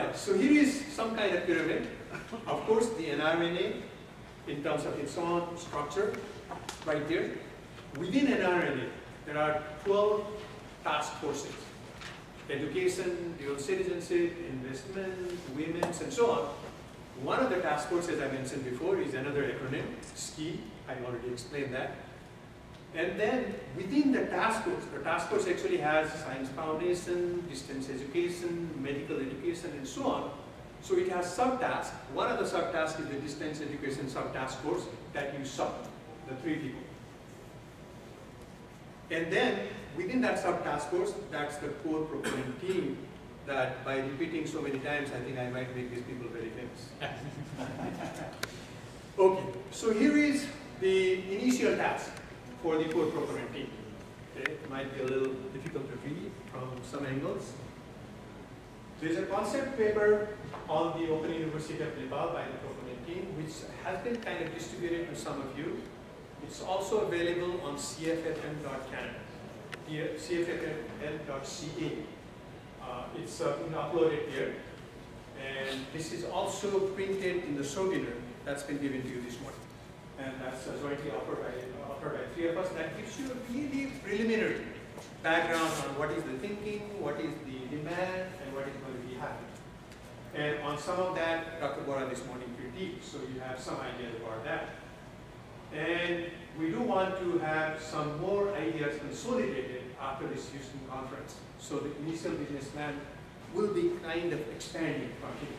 Right, so here is some kind of pyramid. Of course, the NRNA, in terms of its own structure, right there. Within NRNA, there are 12 task forces. Education, dual citizenship, investment, women's, and so on. One of the task forces I mentioned before is another acronym, SKI. I already explained that. And then within the task force actually has science foundation, distance education, medical education, and so on. So it has subtasks. One of the subtasks is the distance education subtask force that you saw, the 3 people. And then within that subtask force, that's the core proponent team that by repeating so many times, I think I might make these people very famous. Okay, so here is the initial task for the core proponent team. Okay, it might be a little difficult to read from some angles. There's a concept paper on the Open University of Nepal by the proponent team, which has been kind of distributed to some of you. It's also available on cffm.canada, cffm.ca. It's been uploaded here. And this is also printed in the souvenir that's been given to you this morning. And that's jointly offered by 3 of us. That gives you a really preliminary background on what is the thinking, what is the demand, and what is going to be happening. And on some of that, Dr. Bora this morning critiqued, so you have some ideas about that. And we do want to have some more ideas consolidated after this Houston conference. So the initial business plan will be kind of expanding from here.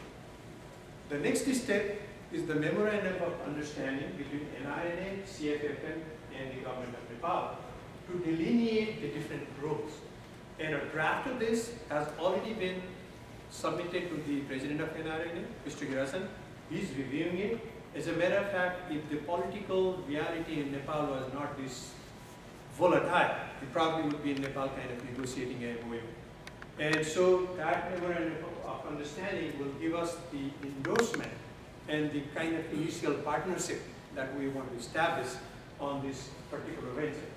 The next step is the memorandum of understanding between NRNA, CFFM, and the government of Nepal to delineate the different roles. And a draft of this has already been submitted to the president of NRNA, Mr. Girasan. He's reviewing it. As a matter of fact, if the political reality in Nepal was not this volatile, it probably would be in Nepal kind of negotiating a MOU. And so that memorandum of understanding will give us the endorsement and the kind of initial partnership that we want to establish on this particular venture.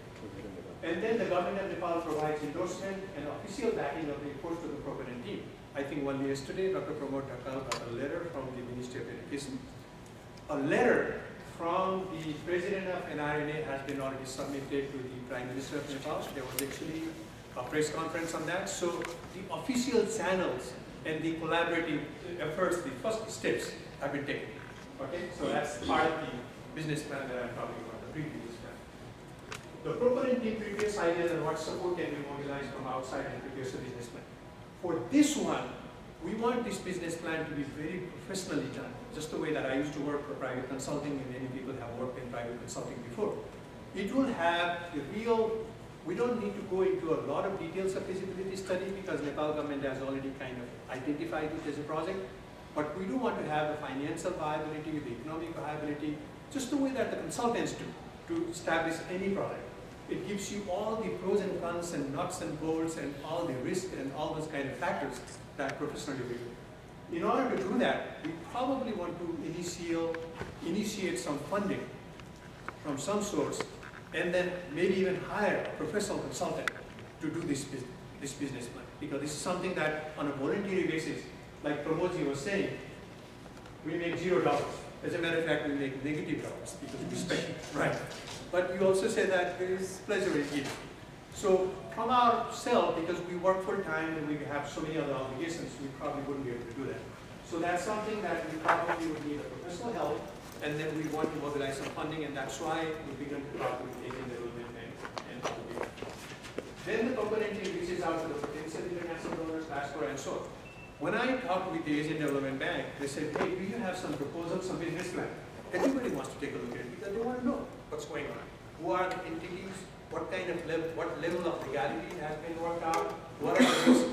And then the government of Nepal provides endorsement and official backing of the report to the proponent team. I think one day yesterday, Dr. Pramod Dhakal got a letter from the Ministry of Education. A letter from the president of NRNA has been already submitted to the Prime Minister of Nepal. There was actually a press conference on that. So the official channels and the collaborative efforts, the first steps have been taken. Okay, so that's part of the business plan that I'm talking about, the pre-business plan. The proponent team previous ideas and what support can be mobilized from outside and prepares a business plan. For this one, we want this business plan to be very professionally done, just the way that I used to work for private consulting, and many people have worked in private consulting before. It will have the real, we don't need to go into a lot of details of feasibility study because Nepal government has already kind of identified it as a project. But we do want to have the financial viability, the economic viability, just the way that the consultants do to establish any product. It gives you all the pros and cons and nuts and bolts and all the risk and all those kind of factors that professionally we do. In order to do that, we probably want to initiate some funding from some source and then maybe even hire a professional consultant to do this business plan. Because this is something that on a voluntary basis, like Pramodji was saying, we make $0. As a matter of fact, we make negative dollars because we spend, right? But you also say that there is pleasure in giving. So from ourselves, because we work full time and we have so many other obligations, we probably wouldn't be able to do that. So that's something that we probably would need a professional help, and then we want to mobilize some funding, and that's why we began to talk with the Asian Development Bank and all the people. Then the component team reaches out to the potential international donors, diaspora, and so on. When I talked with the Asian Development Bank, they said, hey, do you have some proposals, some business plan? Everybody wants to take a look at it because they want to know what's going on. Who are the entities? What kind of what level of legality has been worked out? What are the risks?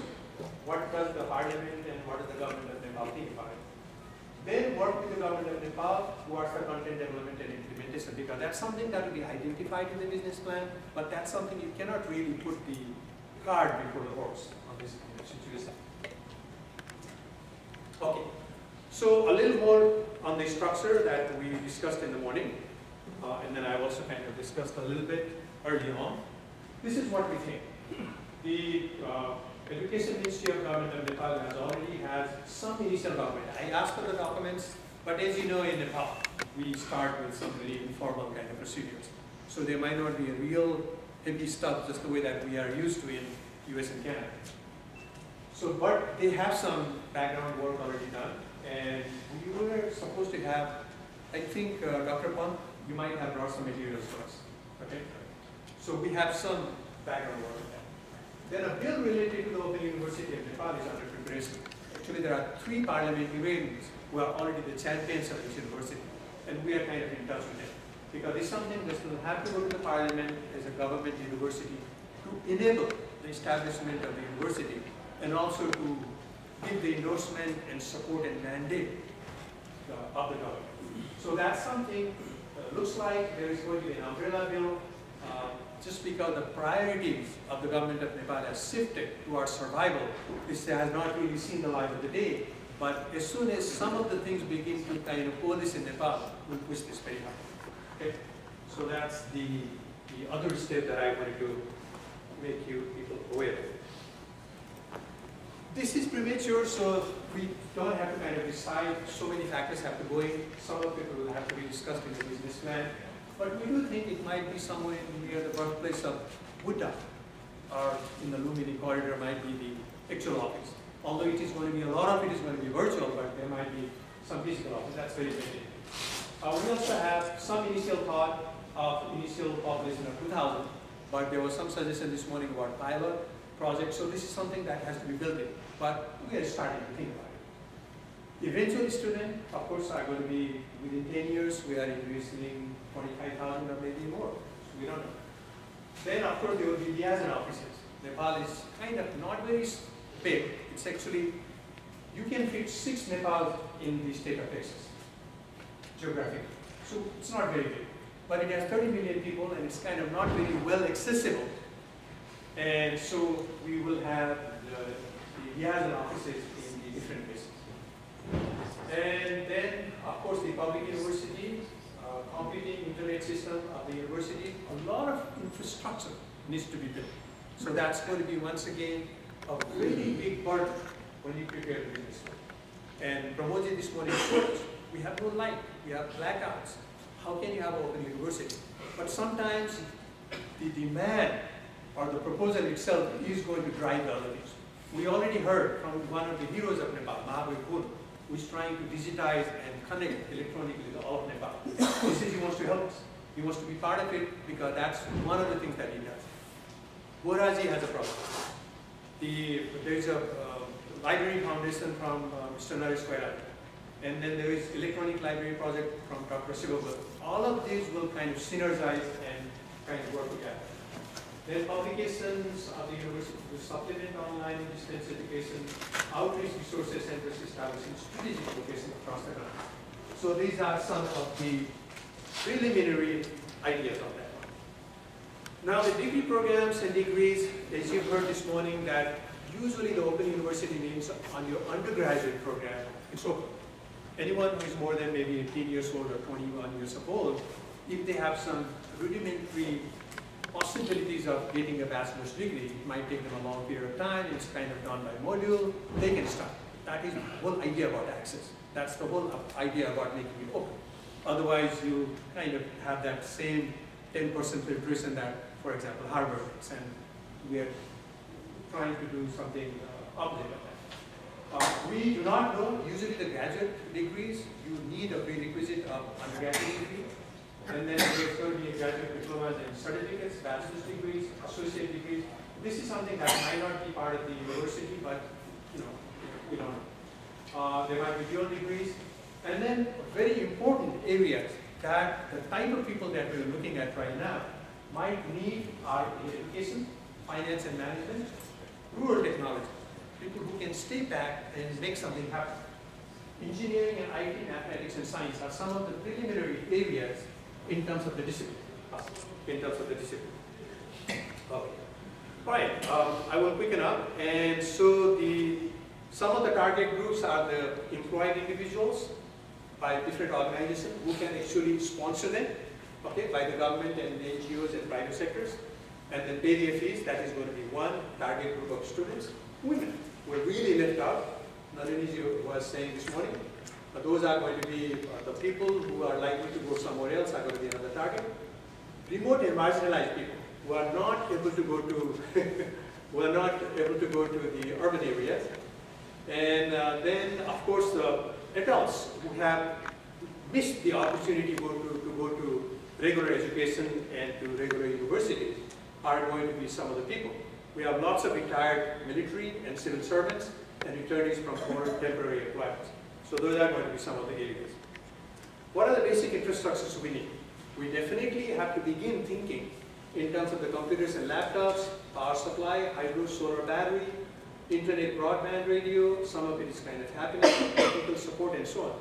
What does the parliament and what does the government of Nepal think about it? Then work with the government of Nepal towards the content development and implementation, because that's something that will be identified in the business plan, but that's something you cannot really put the cart before the horse on this situation. Okay, so a little more on the structure that we discussed in the morning, and then I also kind of discussed a little bit early on. This is what we think. The Education Ministry of Government of Nepal has already some initial document. I asked for the documents, but as you know in Nepal, we start with some very informal kind of procedures. So there might not be a real heavy stuff just the way that we are used to in US and Canada. So, but they have some background work already done, and we were supposed to have, I think, Dr. Pant, you might have brought some materials for us, okay? So we have some background work on that. Then a bill related to the Open University of Nepal is under preparation. Actually, there are 3 parliamentarians who are already the champions of this university, and we are kind of in touch with them. Because it's something that will have to go to the parliament as a government university to enable the establishment of the university, and also to give the endorsement and support and mandate of the government. So that's something looks like there is going to be an umbrella bill, just because the priorities of the government of Nepal have shifted towards survival. This has not really seen the light of the day, but as soon as some of the things begin to kind of coalesce in Nepal, we'll push this very hard. Okay? So that's the other step that I wanted to make you people aware of. This is premature, so we don't have to kind of decide. So many factors have to go in. Some of it will have to be discussed in the business plan. But we do think it might be somewhere near the birthplace of Buddha, or in the Lumini corridor might be the actual office. Although it is going to be, a lot of it is going to be virtual, but there might be some physical office. That's very limited. We also have some initial thought of initial population of 2,000, but there was some suggestion this morning about pilot project. So this is something that has to be built in, but we are starting to think about it. Eventual student, of course, are going to be within 10 years. We are envisioning 25,000 or maybe more. So we don't know. Then, of course, there will be liaison offices. Nepal is kind of not very big. It's actually, you can fit 6 Nepal in the state of Texas, geographically. So it's not very big. But it has 30 million people, and it's kind of not very well accessible. And so we will have the liaison offices in the different places. And then, of course, the public university, competing internet system of the university, a lot of infrastructure needs to be built. So that's going to be, once again, a really big burden when you prepare the business plan. And Pramodji this morning showed us, we have no light, we have blackouts. How can you have an open university? But sometimes the demand or the proposal itself is going to drive the other things. We already heard from one of the heroes of Nepal, Mahavir Kun, who is trying to digitize and connect electronically to all of Nepal. He says he wants to help us. He wants to be part of it because that's one of the things that he does. Goraji has a problem. There is a library foundation from Mr. Naresh Koirala. And then there is electronic library project from Dr. Sivabal. All of these will kind of synergize and kind of work together. Then publications of the university to supplement online and distance education, outreach resources centers establishing strategic locations across the country. So these are some of the preliminary ideas on that one. Now the degree programs and degrees, as you've heard this morning, that usually the Open University means on your undergraduate program, it's open. Anyone who is more than maybe 18 years old or 21 years old, if they have some rudimentary possibilities of getting a bachelor's degree, it might take them a long period of time, it's kind of done by module, they can start. That is the whole idea about access. That's the whole idea about making it open. Otherwise, you kind of have that same 10% filtration that, for example, Harvard makes, and we are trying to do something opposite of that. We do not know, usually the graduate degrees, you need a prerequisite of undergraduate degree. And then there's going to be graduate diplomas and certificates, bachelor's degrees, associate degrees. This is something that might not be part of the university, but we don't know. There might be dual degrees. And then very important areas that the type of people that we're looking at right now might need are in education, finance and management, rural technology. People who can stay back and make something happen. Engineering and IT, mathematics and science are some of the preliminary areas in terms of the discipline. Okay. All right, I will quicken up. And so some of the target groups are the employed individuals by different organizations who can actually sponsor them, okay, by the government and the NGOs and private sectors. And then pay their fees, that is going to be one target group of students. Women were really left out. Nareniji was saying this morning. Those are going to be the people who are likely to go somewhere else are going to be another target. Remote and marginalized people who are not able to go to who are not able to go to the urban areas. And then, of course, the adults who have missed the opportunity to go to regular education and to regular universities are going to be some of the people. We have lots of retired military and civil servants and returnees from former temporary employments. So those are going to be some of the areas. What are the basic infrastructures we need? We definitely have to begin thinking in terms of the computers and laptops, power supply, hydro, solar battery, internet, broadband radio. Some of it is kind of happening, technical support and so on.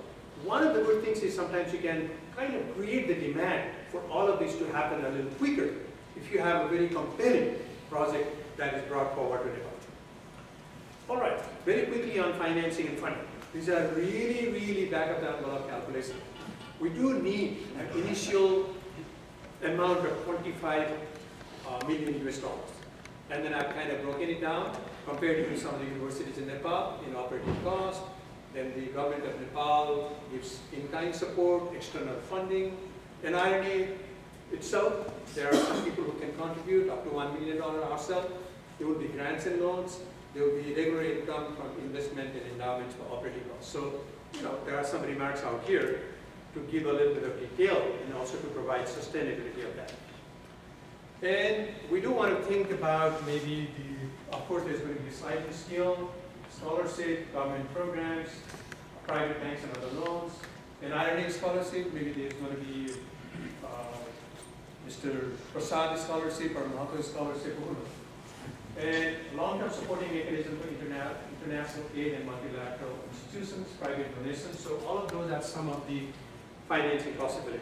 One of the good things is sometimes you can kind of create the demand for all of this to happen a little quicker if you have a very compelling project that is brought forward to Nepal. All right, very quickly on financing and funding. These are really, really back of the envelope calculations. We do need an initial amount of 25 million US dollars. And then I've kind of broken it down, compared it to some of the universities in Nepal in operating cost. Then the government of Nepal gives in-kind support, external funding. NRNA itself, there are some people who can contribute up to $1 million ourselves. There will be grants and loans. There will be regular income from investment and endowments for operating costs. So, you know, there are some remarks out here to give a little bit of detail and also to provide sustainability of that. And we do want to think about maybe of course there's going to be sliding scale, scholarship, government programs, private banks and other loans. An NRNA scholarship, maybe there's going to be Mr. Prasad scholarship or Mahato scholarship, who knows. And long-term supporting mechanism for international aid and multilateral institutions, private donations. So all of those are some of the financing possibilities.